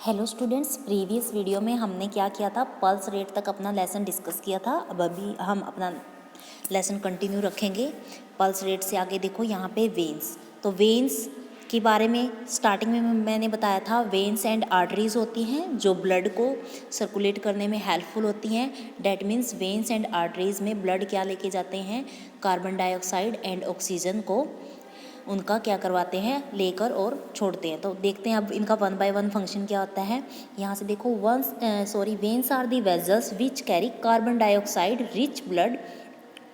Hello students, previous video में हमने क्या किया था, पल्स रेट तक अपना लेसन डिस्कस किया था। अब अभी हम अपना लेसन कंटिन्यू रखेंगे। पल्स रेट से आगे देखो यहाँ पे वेन्स। तो वेन्स के बारे में स्टार्टिंग में मैंने बताया था, वेन्स एंड आर्टरीज होती हैं जो ब्लड को सर्कुलेट करने में हेल्पफुल होती हैं। That means veins and arteries में ब्लड क्या लेके जाते हैं, कार्बन डाइऑक्साइड एंड ऑक्सीजन को उनका क्या करवाते हैं, लेकर और छोड़ते हैं। तो देखते हैं अब इनका वन बाय वन फंक्शन क्या होता है। यहाँ से देखो, veins are the vessels which carry carbon dioxide rich blood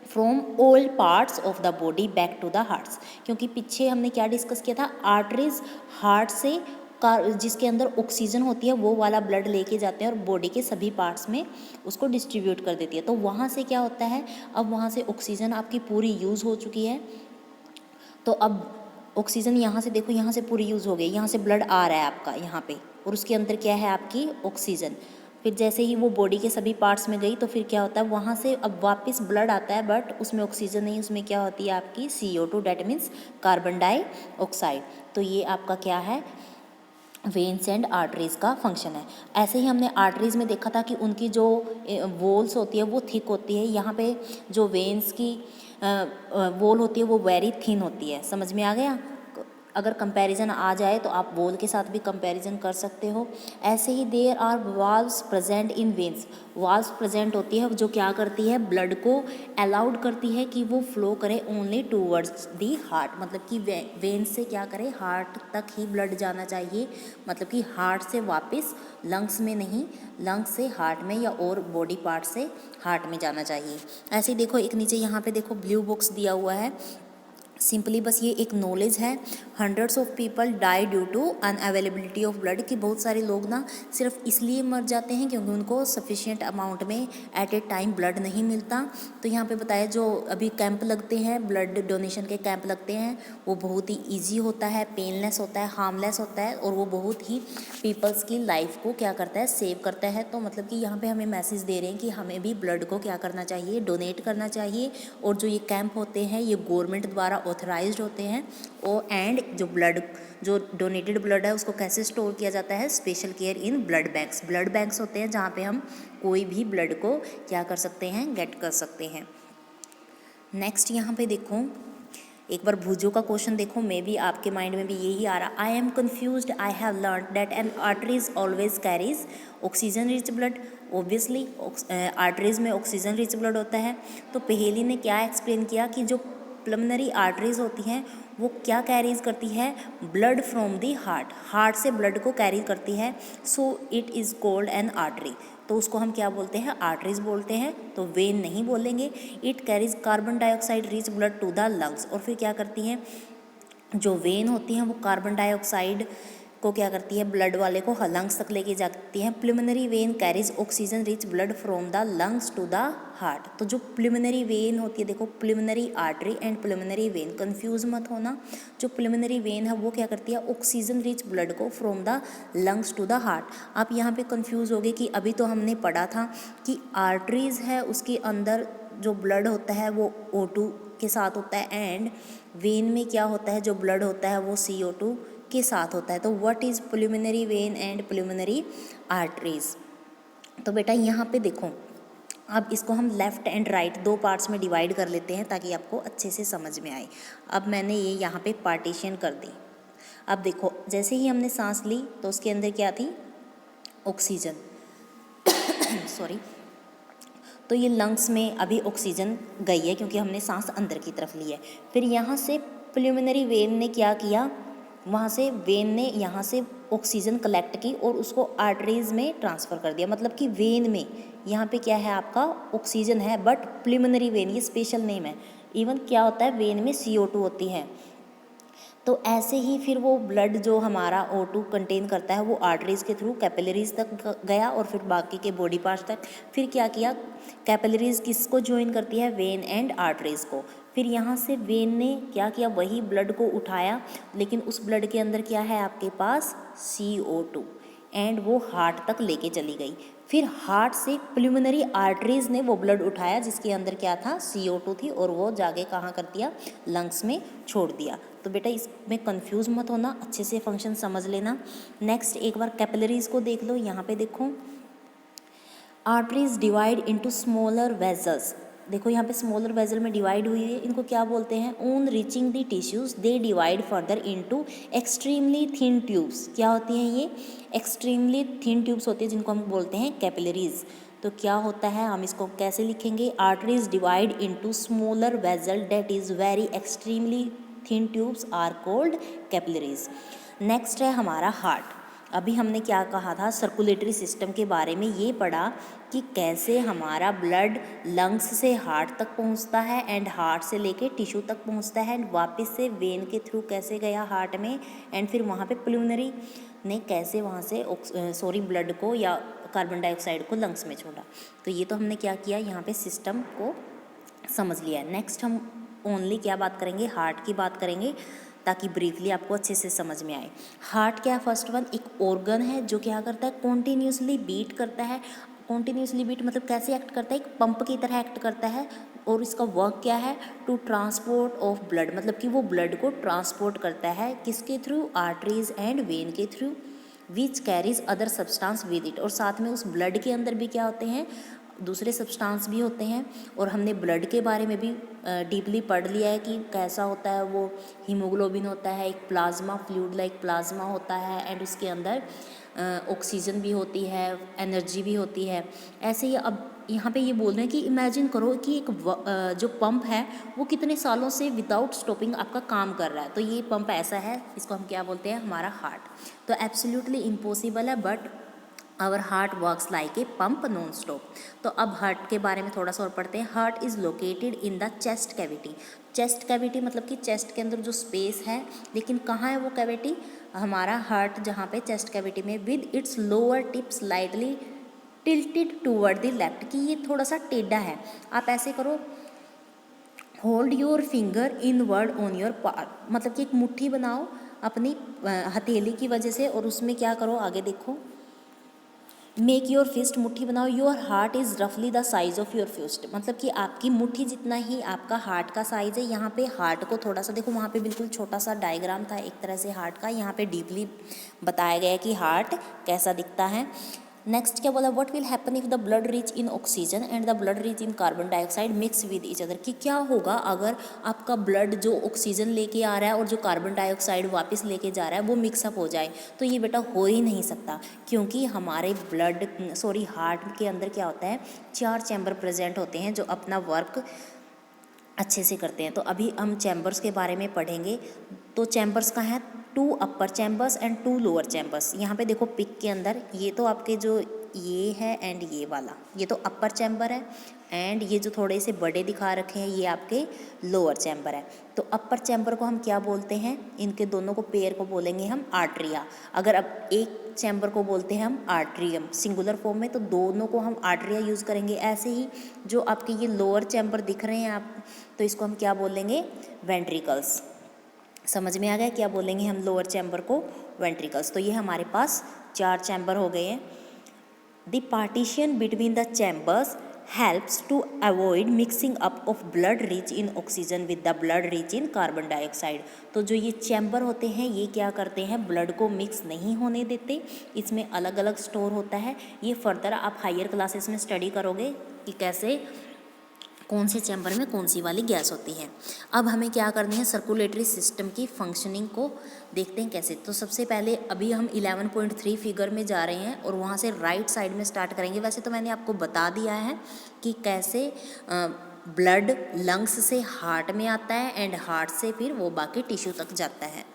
from all parts of the body back to the hearts. क्योंकि पीछे हमने क्या डिस्कस किया था, आर्टरीज हार्ट से जिसके अंदर ऑक्सीजन होती है वो वाला ब्लड लेके जाते हैं और बॉडी के सभी पार्ट्स में उसको डिस्ट्रीब्यूट कर देती है। तो वहाँ से क्या होता है, अब वहाँ से ऑक्सीजन आपकी पूरी यूज़ हो चुकी है। तो अब ऑक्सीजन यहाँ से देखो, यहाँ से पूरी यूज़ हो गई, यहाँ से ब्लड आ रहा है आपका यहाँ पे, और उसके अंदर क्या है आपकी ऑक्सीजन। फिर जैसे ही वो बॉडी के सभी पार्ट्स में गई तो फिर क्या होता है, वहाँ से अब वापस ब्लड आता है, बट उसमें ऑक्सीजन नहीं, उसमें क्या होती है आपकी CO2, that means carbon dioxide. तो ये आपका क्या है, वेन्स एंड आर्टरीज का फंक्शन है। ऐसे ही हमने आर्टरीज में देखा था कि उनकी जो वॉल्स होती है वो थिक होती है। यहाँ पे जो वेन्स की वॉल होती है वो वेरी थिन होती है। समझ में आ गया? अगर कंपैरिजन आ जाए तो आप वॉल के साथ भी कंपैरिजन कर सकते हो। ऐसे ही there are valves present in veins. Valves present होती है जो क्या करती है, ब्लड को अलाउड करती है कि वो फ्लो करे ओनली टूवर्ड्स दी हार्ट। मतलब कि वेन्स से क्या करे, हार्ट तक ही ब्लड जाना चाहिए। मतलब कि हार्ट से वापस लंग्स में नहीं, लंग्स से हार्ट में या और बॉडी पार्ट से हार्ट में जाना चाहिए। ऐसे ही देखो, एक नीचे यहाँ पे देखो ब्लू बॉक्स दिया हुआ है। सिंपली बस ये एक नॉलेज है। Hundreds of people die due to unavailability of blood, कि बहुत सारे लोग ना सिर्फ इसलिए मर जाते हैं क्योंकि उनको सफिशिएंट अमाउंट में एट ए टाइम ब्लड नहीं मिलता। तो यहाँ पे बताया, जो अभी कैंप लगते हैं, ब्लड डोनेशन के कैंप लगते हैं, वो बहुत ही ईजी होता है, पेनलेस होता है, हार्मलेस होता है, और वो बहुत ही पीपल्स की लाइफ को क्या करता है, सेव करता है। तो मतलब कि यहाँ पे हमें मैसेज दे रहे हैं कि हमें भी ब्लड को क्या करना चाहिए, डोनेट करना चाहिए। और जो ये कैंप होते हैं ये गवर्नमेंट द्वारा ऑथराइज्ड होते हैं। और एंड जो डोनेटेड ब्लड है उसको कैसे स्टोर किया जाता है, special care in blood banks. Blood banks होते हैं जहाँ पे हम कोई भी ब्लड को क्या कर सकते हैं, गेट कर सकते हैं। नेक्स्ट यहाँ पे देखो, एक बार भुजो का क्वेश्चन देखो, मे बी आपके माइंड में भी यही आ रहा। I am confused, I have learn that an arteries always carries oxygen rich blood. Obviously arteries में ऑक्सीजन रिच ब्लड होता है। तो पहेली ने क्या एक्सप्लेन किया कि जो पल्मोनरी आर्टरीज होती हैं वो क्या कैरीज करती है, blood from the heart, heart से ब्लड को कैरी करती है। So it is called an artery. तो उसको हम क्या बोलते हैं, आर्टरीज बोलते हैं। तो वेन नहीं बोलेंगे। It carries carbon dioxide rich blood to the lungs. और फिर क्या करती हैं, जो वेन होती हैं वो कार्बन डाइऑक्साइड को क्या करती है, ब्लड वाले को लंग्स तक लेके जाती हैं। Preliminary vein carries oxygen rich blood from the lungs to the heart. तो जो प्रिलिमिनरी वेन होती है, देखो preliminary artery and preliminary vein, confuse मत होना। जो प्रिलिमिनरी वेन है वो क्या करती है, ऑक्सीजन रिच ब्लड को from the lungs to the heart. आप यहाँ पे कंफ्यूज हो गए कि अभी तो हमने पढ़ा था कि आर्टरीज है उसके अंदर जो ब्लड होता है वो O2 के साथ होता है, एंड वेन में क्या होता है, जो ब्लड होता है वो CO2 के साथ होता है। तो what is preliminary when and preliminary arteries. तो बेटा यहाँ पे देखो, अब इसको हम लेफ़्ट एंड राइट दो पार्ट्स में डिवाइड कर लेते हैं ताकि आपको अच्छे से समझ में आए। अब मैंने ये यहाँ पे पार्टीशन कर दी। अब देखो, जैसे ही हमने सांस ली तो उसके अंदर क्या थी, ऑक्सीजन सॉरी। तो ये लंग्स में अभी ऑक्सीजन गई है क्योंकि हमने सांस अंदर की तरफ ली है। फिर यहाँ से प्रिलिमिनरी वेन ने क्या किया, वहाँ से वेन ने यहाँ से ऑक्सीजन कलेक्ट की और उसको आर्टरीज में ट्रांसफ़र कर दिया। मतलब कि वेन में यहाँ पे क्या है आपका, ऑक्सीजन है, बट प्रिलिमिनरी वेन ये स्पेशल नेम है। इवन क्या होता है, वेन में CO2 होती है। तो ऐसे ही फिर वो ब्लड जो हमारा O2 कंटेन करता है वो आर्टरीज के थ्रू कैपिलरीज तक गया और फिर बाकी के बॉडी पार्ट्स तक। फिर क्या किया, कैपिलरीज किसको ज्वाइन करती है, वेन एंड आर्टरीज को। फिर यहाँ से वेन ने क्या किया, वही ब्लड को उठाया, लेकिन उस ब्लड के अंदर क्या है आपके पास, CO2, एंड वो हार्ट तक लेके चली गई। फिर हार्ट से प्रिलिमिनरी आर्टरीज ने वो ब्लड उठाया जिसके अंदर क्या था, CO2 थी, और वो जाके कहाँ कर दिया, लंग्स में छोड़ दिया। तो बेटा इसमें कंफ्यूज मत होना, अच्छे से फंक्शन समझ लेना। नेक्स्ट एक बार कैपिलरीज को देख लो, यहाँ पे देखो arteries divide into smaller vessels. देखो यहाँ पे स्मॉलर वेजल में डिवाइड हुई है, इनको क्या बोलते हैं? On reaching the tissues they divide further into extremely thin tubes. क्या होती हैं ये? एक्सट्रीमली थिन ट्यूब्स होती है जिनको हम बोलते हैं कैपिलरीज। तो क्या होता है, हम इसको कैसे लिखेंगे? Arteries divide into smaller vessel that is very extremely thin tubes are called capillaries. Next है हमारा हार्ट। अभी हमने क्या कहा था? सर्कुलेटरी सिस्टम के बारे में ये पढ़ा कि कैसे हमारा ब्लड लंग्स से हार्ट तक पहुंचता है एंड हार्ट से लेके टिश्यू तक पहुंचता है एंड वापस से वेन के थ्रू कैसे गया हार्ट में एंड फिर वहाँ पे प्लूनरी ने कैसे वहाँ से ब्लड को या कार्बन डाइऑक्साइड को लंग्स में छोड़ा। तो ये तो हमने क्या किया, यहाँ पे सिस्टम को समझ लिया। नेक्स्ट हम ओनली क्या बात करेंगे? हार्ट की बात करेंगे, ताकि ब्रीफली आपको अच्छे से समझ में आए। हार्ट क्या है? फर्स्ट वन एक ऑर्गन है जो क्या करता है? कॉन्टीन्यूसली बीट करता है। कॉन्टीन्यूसली बीट मतलब कैसे एक्ट करता है? एक पंप की तरह एक्ट करता है। और इसका वर्क क्या है? टू ट्रांसपोर्ट ऑफ ब्लड, मतलब कि वो ब्लड को ट्रांसपोर्ट करता है किसके थ्रू? आर्टरीज एंड वेन के through, which carries other substance with it. और साथ में उस ब्लड के अंदर भी क्या होते हैं? दूसरे सब्सटेंस भी होते हैं। और हमने ब्लड के बारे में भी डीपली पढ़ लिया है कि कैसा होता है वो। हीमोग्लोबिन होता है, एक प्लाज्मा फ्लूइड लाइक प्लाज्मा होता है एंड उसके अंदर ऑक्सीजन भी होती है, एनर्जी भी होती है। ऐसे ही अब यहाँ पे ये बोल रहे हैं कि इमेजिन करो कि एक जो पंप है वो कितने सालों से विदाउट स्टॉपिंग आपका काम कर रहा है। तो ये पंप ऐसा है, इसको हम क्या बोलते हैं? हमारा हार्ट। तो एब्सोल्युटली इम्पॉसिबल है, but our heart works like a pump non stop. तो अब हार्ट के बारे में थोड़ा सा और पढ़ते हैं। Heart is located in the chest cavity. Chest cavity मतलब कि चेस्ट के अंदर जो स्पेस है, लेकिन कहाँ है वो कैविटी? हमारा हार्ट जहाँ पे चेस्ट कैविटी में, with its lower tip slightly tilted toward the left, कि ये थोड़ा सा टेढ़ा है। आप ऐसे करो, hold your finger inward on your part, मतलब कि एक मुट्ठी बनाओ अपनी हथेली की वजह से और उसमें क्या करो? आगे देखो, मेक योर फिस्ट, मुट्ठी बनाओ। योर हार्ट इज़ रफली the size of your fist, मतलब कि आपकी मुट्ठी जितना ही आपका हार्ट का साइज़ है। यहाँ पे हार्ट को थोड़ा सा देखो, वहाँ पे बिल्कुल छोटा सा डायग्राम था एक तरह से हार्ट का, यहाँ पे डीपली बताया गया है कि हार्ट कैसा दिखता है। नेक्स्ट क्या बोला? What will happen if the blood rich in oxygen and the blood rich in carbon dioxide mix with each other, कि क्या होगा अगर आपका ब्लड जो ऑक्सीजन लेके आ रहा है और जो कार्बन डाइऑक्साइड वापस लेके जा रहा है वो मिक्सअप हो जाए। तो ये बेटा हो ही नहीं सकता, क्योंकि हमारे हार्ट के अंदर क्या होता है? 4 चैम्बर प्रेजेंट होते हैं जो अपना वर्क अच्छे से करते हैं। तो अभी हम चैम्बर्स के बारे में पढ़ेंगे। तो चैम्बर्स का है 2 अपर चैम्बर्स एंड 2 लोअर चैम्बर्स। यहाँ पे देखो पिक के अंदर ये तो आपके जो ये है एंड ये वाला, ये तो अपर चैम्बर है एंड ये जो थोड़े से बड़े दिखा रखे हैं ये आपके लोअर चैम्बर है। तो अपर चैम्बर को हम क्या बोलते हैं? इनके दोनों को पेयर को बोलेंगे हम आर्टरिया। अगर अब एक चैम्बर को बोलते हैं हम आर्ट्रियम सिंगुलर फॉर्म में, तो दोनों को हम आर्टरिया यूज़ करेंगे। ऐसे ही जो आपके ये लोअर चैम्बर दिख रहे हैं आप, तो इसको हम क्या बोलेंगे? वेंट्रिकल्स। समझ में आ गया क्या बोलेंगे हम लोअर चैम्बर को? वेंट्रिकल्स। तो ये हमारे पास 4 चैम्बर हो गए हैं। The partition between the chambers helps to avoid mixing up of blood rich in oxygen with the blood rich in carbon dioxide। तो जो ये चैम्बर होते हैं ये क्या करते हैं? ब्लड को मिक्स नहीं होने देते, इसमें अलग अलग स्टोर होता है। ये फर्दर आप हायर क्लासेस में स्टडी करोगे कि कैसे कौन से चैम्बर में कौन सी वाली गैस होती है। अब हमें क्या करनी है? सर्कुलेटरी सिस्टम की फंक्शनिंग को देखते हैं कैसे। तो सबसे पहले अभी हम 11.3 फिगर में जा रहे हैं और वहाँ से राइट साइड में स्टार्ट करेंगे। वैसे तो मैंने आपको बता दिया है कि कैसे ब्लड लंग्स से हार्ट में आता है एंड हार्ट से फिर वो बाकी टिश्यू तक जाता है।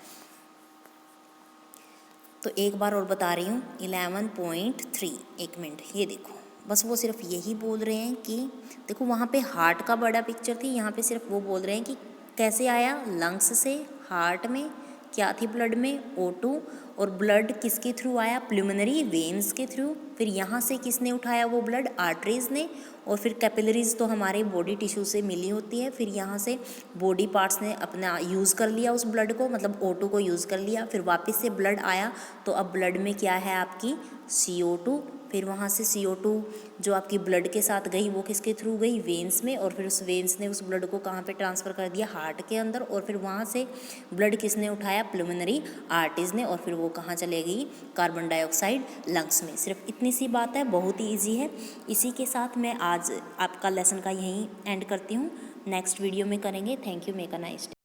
तो एक बार और बता रही हूँ 11.3, एक मिनट, ये देखो, बस वो सिर्फ यही बोल रहे हैं कि देखो वहाँ पे हार्ट का बड़ा पिक्चर थी, यहाँ पे सिर्फ वो बोल रहे हैं कि कैसे आया लंग्स से हार्ट में, क्या थी ब्लड में? O2, और ब्लड किसके थ्रू आया? प्लूमिनरी वेन्स के थ्रू। फिर यहाँ से किसने उठाया वो ब्लड? आर्टरीज ने। और फिर कैपिलरीज तो हमारे बॉडी टिश्यू से मिली होती है, फिर यहाँ से बॉडी पार्ट्स ने अपना यूज़ कर लिया उस ब्लड को, मतलब O2 को यूज़ कर लिया। फिर वापस से ब्लड आया, तो अब ब्लड में क्या है आपकी? CO2, फिर वहाँ से CO2 जो आपकी ब्लड के साथ गई वो किसके थ्रू गई, वेंस में, और फिर उस वेंस ने उस ब्लड को कहाँ पे ट्रांसफ़र कर दिया, हार्ट के अंदर, और फिर वहाँ से ब्लड किसने उठाया, पल्मोनरी आर्टरीज ने, और फिर वो कहाँ चले गई, कार्बन डाइऑक्साइड लंग्स में। सिर्फ इतनी सी बात है, बहुत ही ईजी है। इसी के साथ मैं आज आपका लेसन का यहीं एंड करती हूँ। नेक्स्ट वीडियो में करेंगे। Thank you, make a nice day.